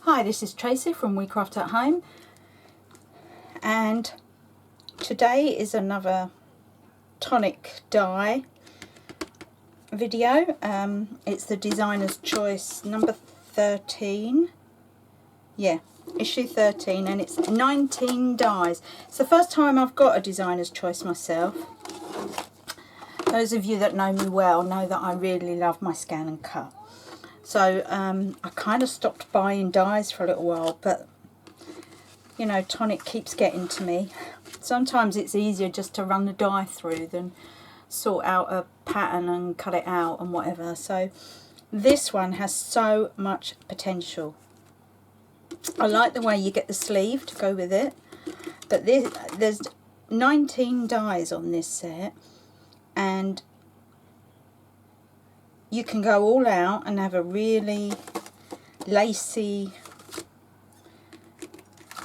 Hi, this is Tracy from We Craft at Home, and today is another tonic dye video. It's the Designer's Choice number 13. Yeah, issue 13, and it's 19 dyes. It's the first time I've got a Designer's Choice myself. Those of you that know me well know that I really love my scan and cut. So I kind of stopped buying dyes for a little while, but you know, tonic keeps getting to me. Sometimes it's easier just to run the dye through than sort out a pattern and cut it out and whatever. So this one has so much potential. I like the way you get the sleeve to go with it, but there's 19 dyes on this set, and you can go all out and have a really lacy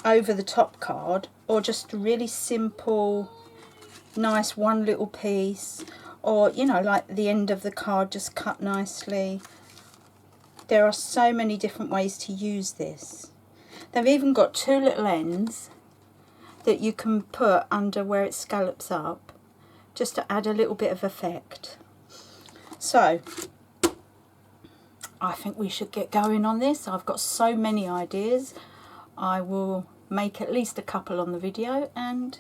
over the top card, or just really simple nice one little piece, or you know, like the end of the card just cut nicely. There are so many different ways to use this. They've even got two little ends that you can put under where it scallops up, just to add a little bit of effect. So I think we should get going on this. I've got so many ideas. I will make at least a couple on the video and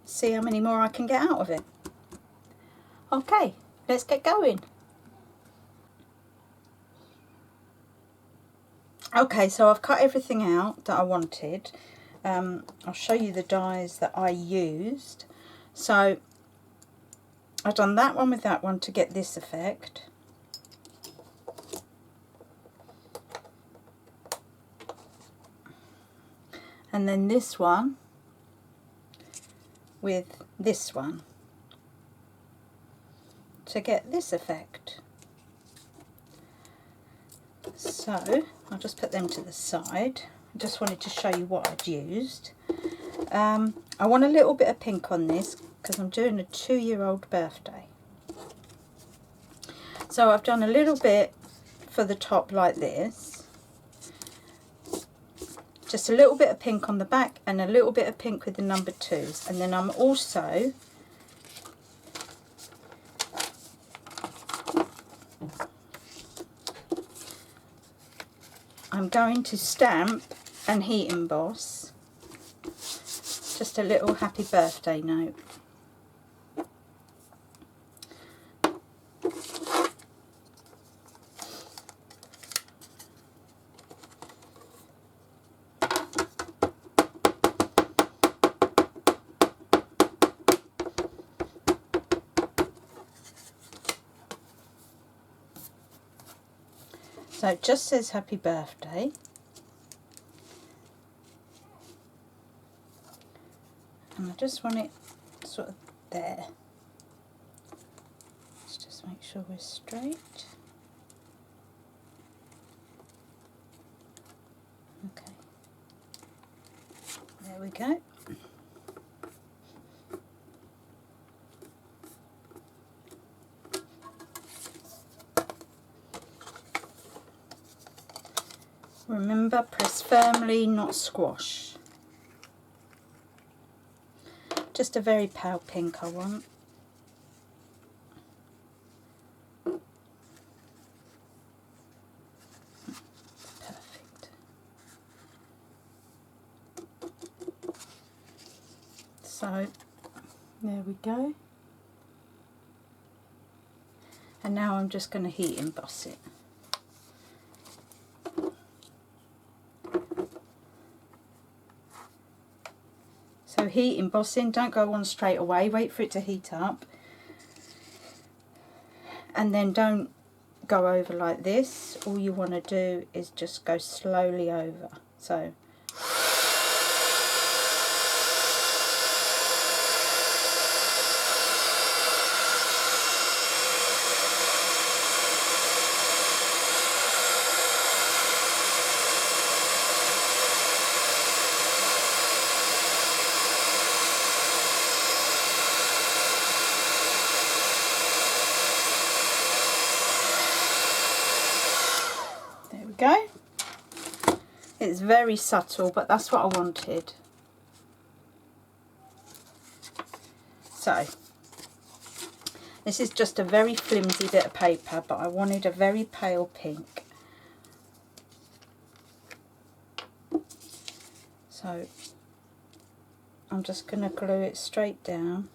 see how many more I can get out of it. Okay, let's get going. Okay, so I've cut everything out that I wanted. I'll show you the dyes that I used. So I've done that one with that one to get this effect. And then this one with this one to get this effect. So I'll just put them to the side. I just wanted to show you what I'd used. I want a little bit of pink on this because I'm doing a 2-year-old birthday. So I've done a little bit for the top like this. Just a little bit of pink on the back and a little bit of pink with the number 2s. And then I'm also going to stamp and heat emboss just a little happy birthday note. So it just says happy birthday. And I just want it sort of there. Let's just make sure we're straight. Okay. There we go. Remember, press firmly, not squash. Just a very pale pink I want. Perfect. So, there we go. And now I'm just going to heat emboss it. So heat embossing, don't go on straight away, wait for it to heat up. And then don't go over like this. All you want to do is just go slowly over. So go. It's very subtle, but that's what I wanted. So this is just a very flimsy bit of paper, but I wanted a very pale pink. So I'm just going to glue it straight down.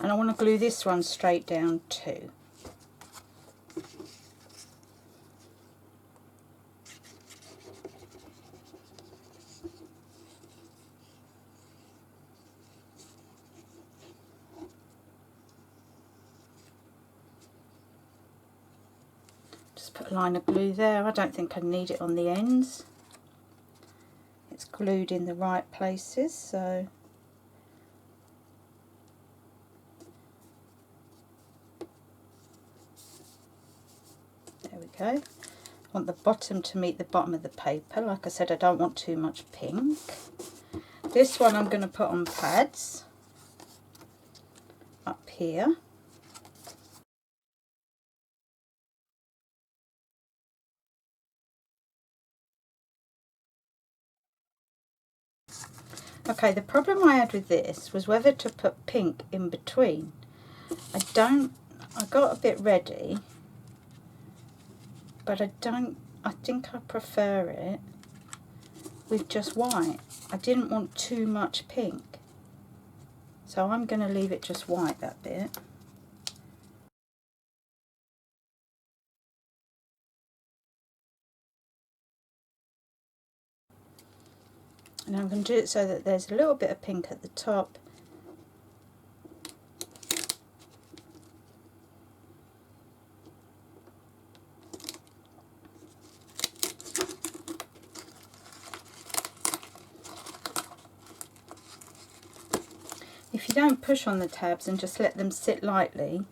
And I want to glue this one straight down too. Just put a line of glue there. I don't think I need it on the ends. It's glued in the right places, so there we go. I want the bottom to meet the bottom of the paper. Like I said, I don't want too much pink. This one I'm going to put on pads up here. Okay, the problem I had with this was whether to put pink in between. I got a bit ready, but I think I prefer it with just white. I didn't want too much pink, so I'm going to leave it just white, that bit. And I'm going to do it so that there's a little bit of pink at the top. If you don't push on the tabs and just let them sit lightly,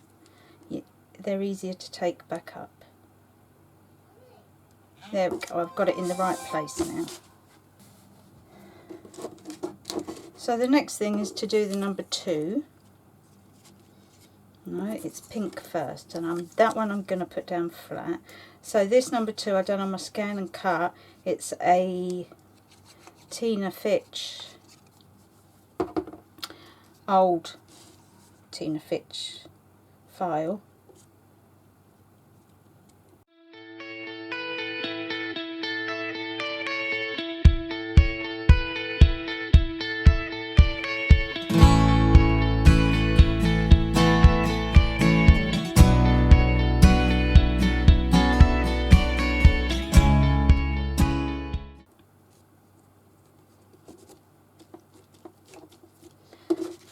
they're easier to take back up. There we go, I've got it in the right place now. So the next thing is to do the number 2. No, it's pink first, and that one I'm going to put down flat. So this number 2 I've done on my scan and cut. It's a Tina Fitch, old Tina Fitch file.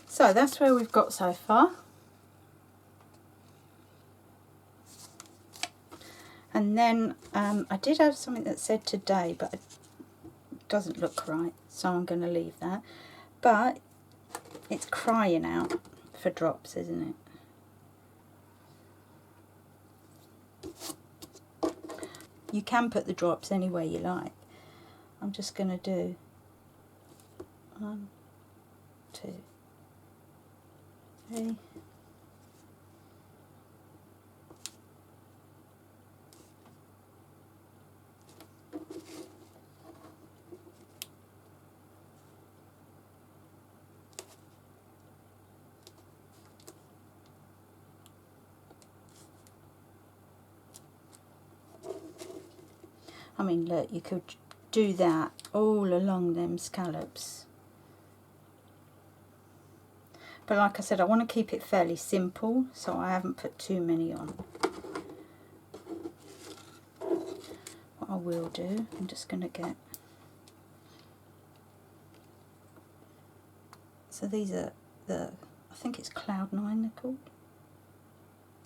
So that's where we've got so far. And then I did have something that said today, but it doesn't look right, so I'm going to leave that. But it's crying out for drops, isn't it? You can put the drops anywhere you like. I'm just going to do 1, 2, 3. I mean, look, you could do that all along them scallops. But like I said, I want to keep it fairly simple, so I haven't put too many on. What I will do, I'm just going to get... So these are the, I think it's Cloud 9 they're called.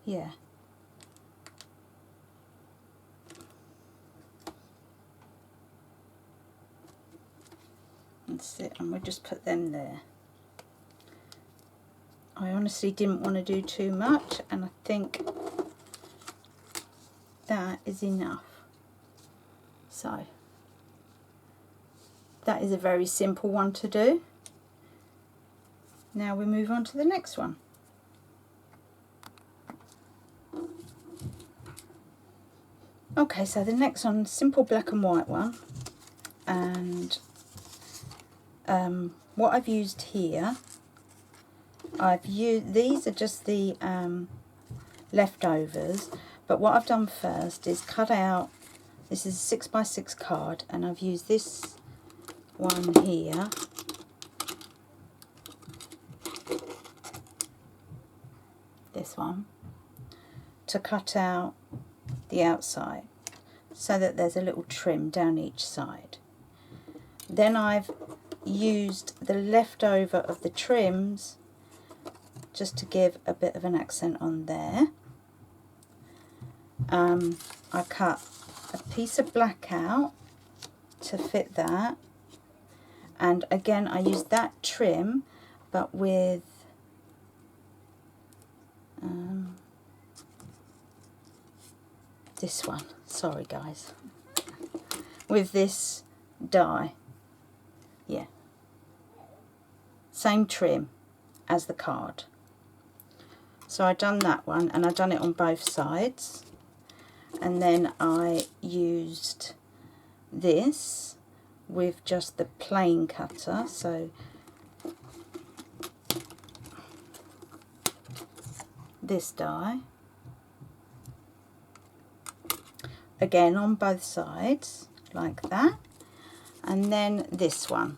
Yeah. And That's it, and we'll just put them there. I honestly didn't want to do too much, and I think that is enough. So that is a very simple one to do. Now we move on to the next one. Okay, so the next one, simple black and white one, and what I've used here, these are just the leftovers, but what I've done first is cut out, this is a 6x6 card, and I've used this one here, this one, to cut out the outside so that there's a little trim down each side. Then I've used the leftover of the trims just to give a bit of an accent on there. I cut a piece of black out to fit that, and again I used that trim but with this one, sorry guys, with this die, yeah, same trim as the card. So I've done that one, and I've done it on both sides, and then I used this with just the plain cutter, so this die, again on both sides like that, and then this one,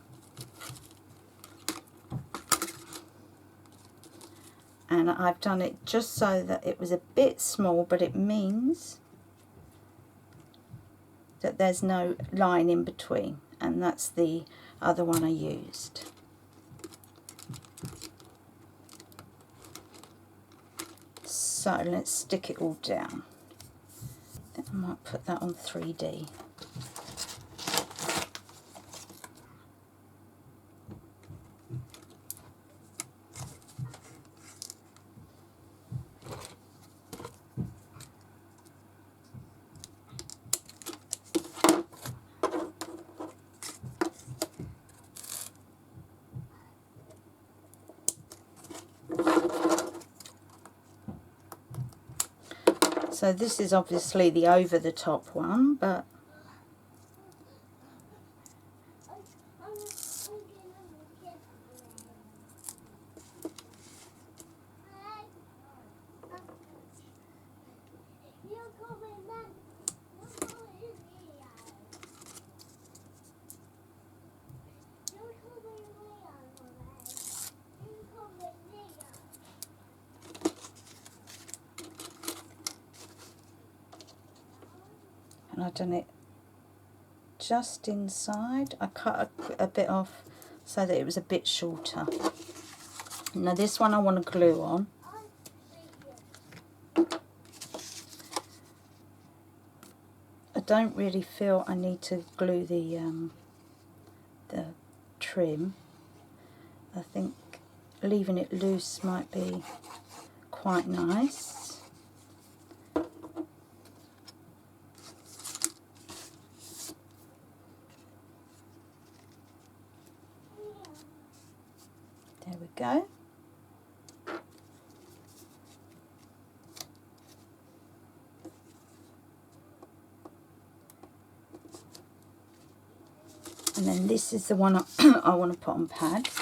and I've done it just so that it was a bit small, but it means that there's no line in between, and that's the other one I used. So let's stick it all down. I think I might put that on 3D. So this is obviously the over the top one, but and I've done it just inside. I cut a bit off so that it was a bit shorter. Now this one I want to glue on. I don't really feel I need to glue the trim. I think leaving it loose might be quite nice. There we go. And then this is the one I want to put on pads.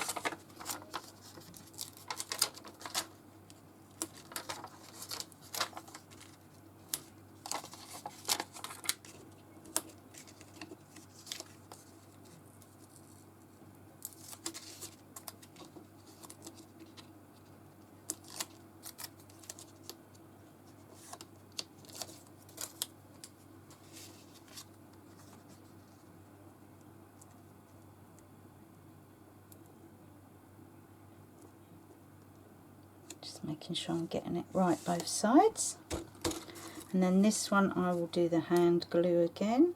Making sure I'm getting it right both sides. And then this one I will do the hand glue again.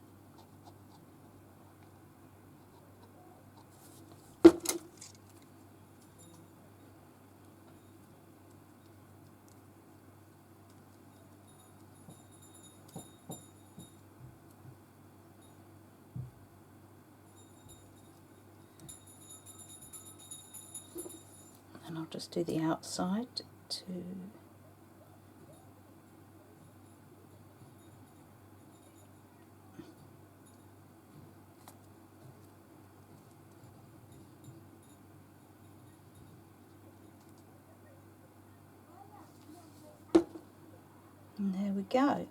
I'll just do the outside too. And there we go.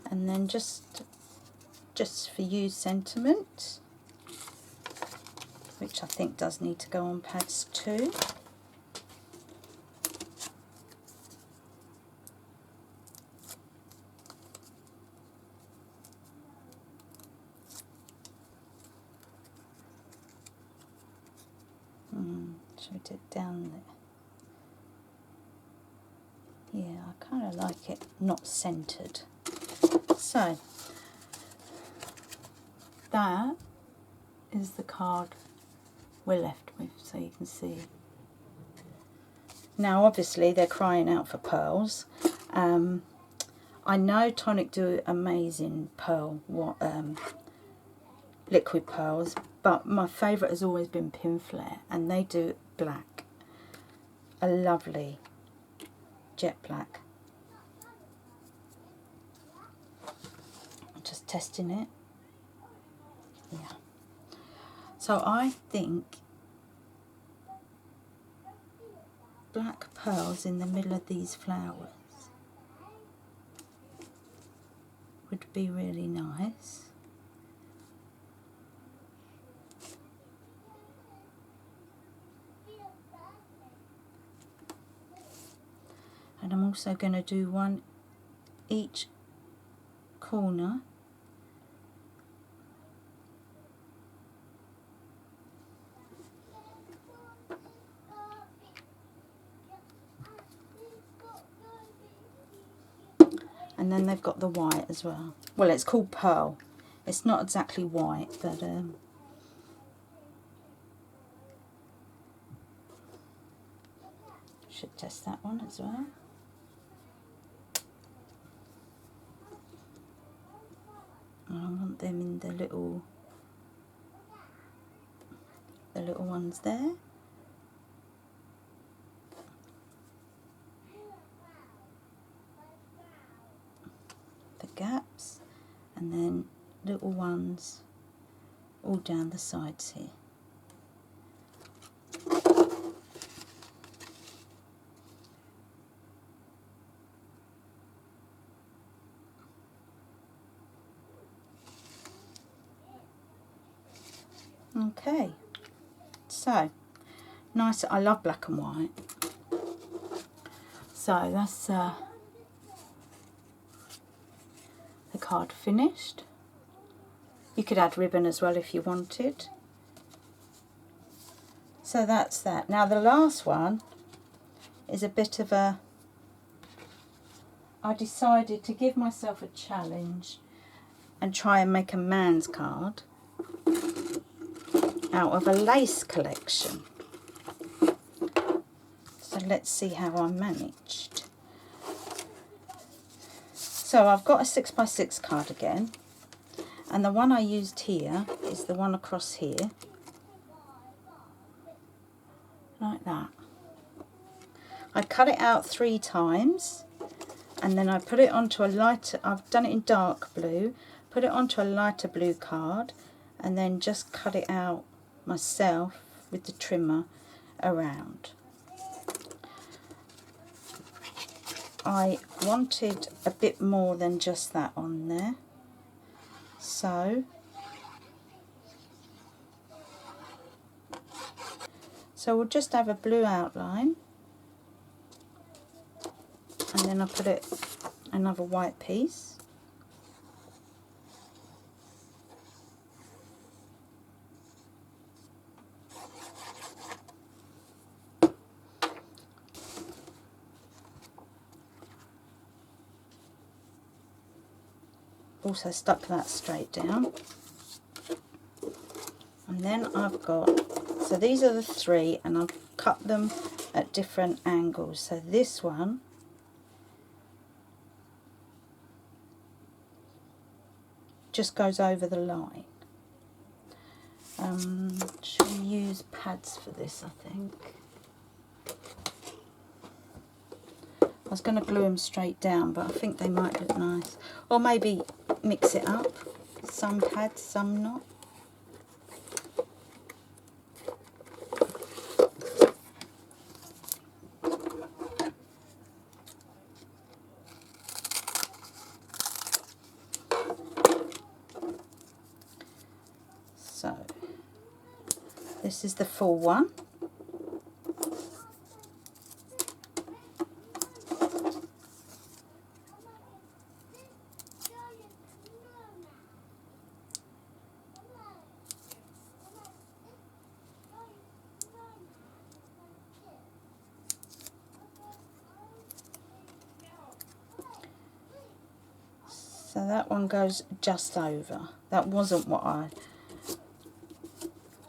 And then just for you sentiment, which I think does need to go on pads too. Should it down there? Yeah, I kind of like it not centered. So that is the card we're left with, so you can see. Now obviously they're crying out for pearls. I know Tonic do amazing pearl liquid pearls, but my favourite has always been Pin Flare, and they do black, a lovely jet black. I'm just testing it. Yeah. So I think black pearls in the middle of these flowers would be really nice. And I'm also going to do one each corner. And then they've got the white as well. Well, it's called pearl. It's not exactly white, but should test that one as well. And I want them in the little ones there. The gaps, and then little ones all down the sides here. Okay, so nice. I love black and white. So that's the card finished. You could add ribbon as well if you wanted. So that's that. Now the last one is a bit of a... I decided to give myself a challenge and try and make a man's card out of a lace collection. So let's see how I managed. So I've got a 6x6 card again, and the one I used here is the one across here, like that. I cut it out 3 times, and then I put it onto a lighter, I've done it in dark blue, put it onto a lighter blue card, and then just cut it out myself with the trimmer around. I wanted a bit more than just that on there, so we'll just have a blue outline, and then I put it another white piece. Also stuck that straight down, and then I've got, so these are the 3, and I've cut them at different angles. So this one just goes over the line. Should we use pads for this, I think? I was going to glue them straight down, but I think they might look nice. Or maybe mix it up. Some pads, some not. So, this is the full one. So that one goes just over. That wasn't what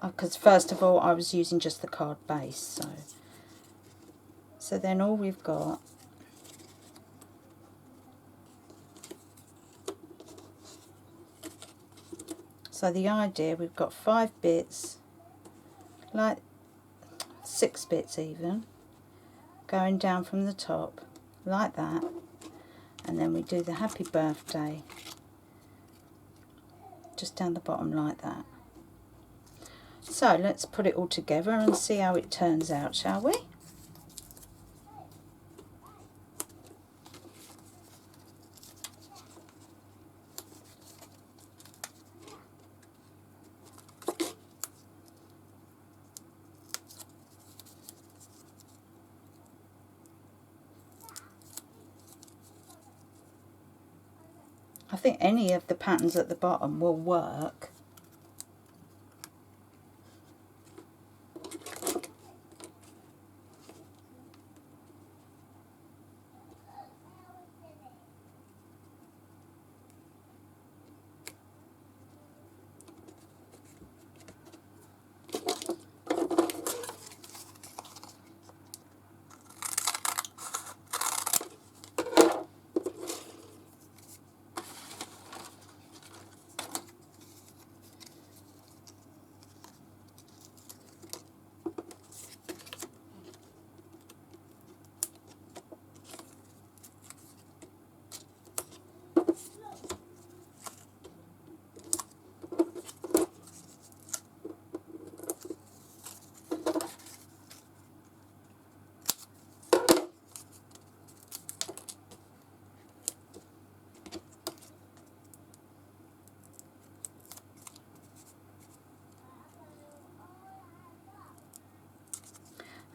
because first of all I was using just the card base. So then all we've got so the idea, we've got 5 bits, like 6 bits even, going down from the top like that, and then we do the happy birthday just down the bottom like that. So let's put it all together and see how it turns out, shall we? I think any of the patterns at the bottom will work.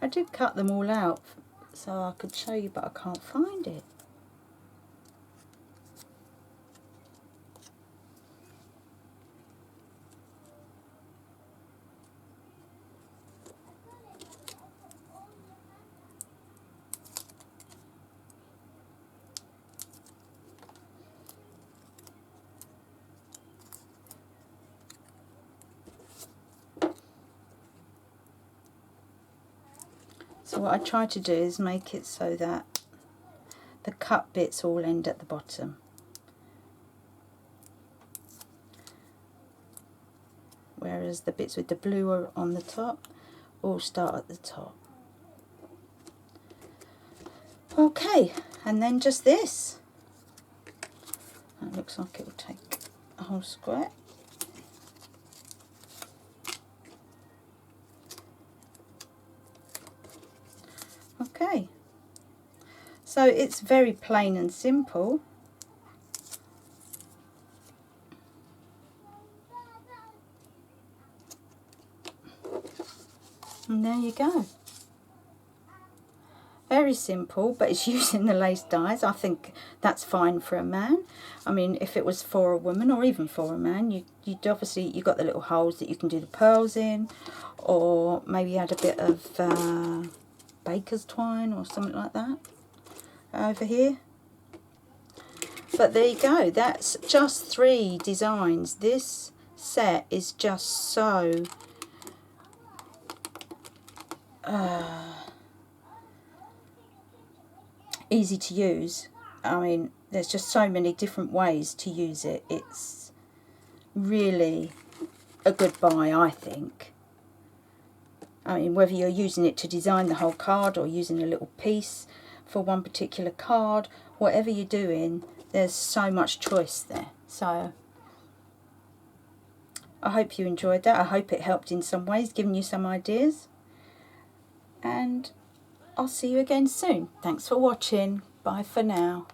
I did cut them all out so I could show you, but I can't find it. So what I try to do is make it so that the cut bits all end at the bottom. Whereas the bits with the blue are on the top all start at the top. Okay, and then just this. That looks like it will take a whole square. Okay, so it's very plain and simple. And there you go. Very simple, but it's using the lace dies. I think that's fine for a man. I mean, if it was for a woman or even for a man, you'd obviously, you got the little holes that you can do the pearls in, or maybe add a bit of baker's twine or something like that over here. But there you go, that's just 3 designs. This set is just so easy to use. I mean, there's just so many different ways to use it. It's really a good buy, I think. I mean, whether you're using it to design the whole card or using a little piece for one particular card, whatever you're doing, there's so much choice there. So I hope you enjoyed that. I hope it helped in some ways, giving you some ideas. And I'll see you again soon. Thanks for watching. Bye for now.